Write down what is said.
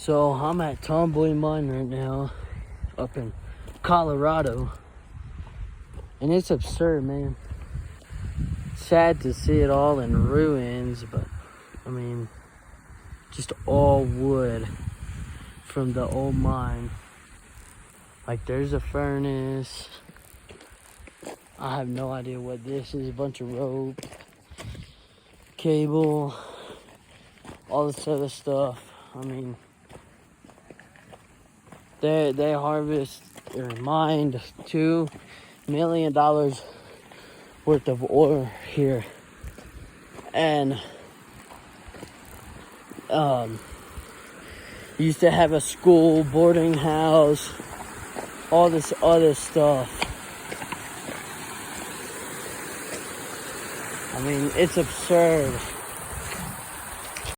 So I'm at Tomboy mine right now, up in Colorado, and it's absurd, man. Sad to see it all in ruins, but I mean, just all wood from the old mine. Like, there's a furnace. I have no idea what this is. A bunch of rope, cable, all this other stuff. I mean, they harvest or mined $2 million worth of ore here, and used to have a school, boarding house, all this other stuff. I mean, it's absurd.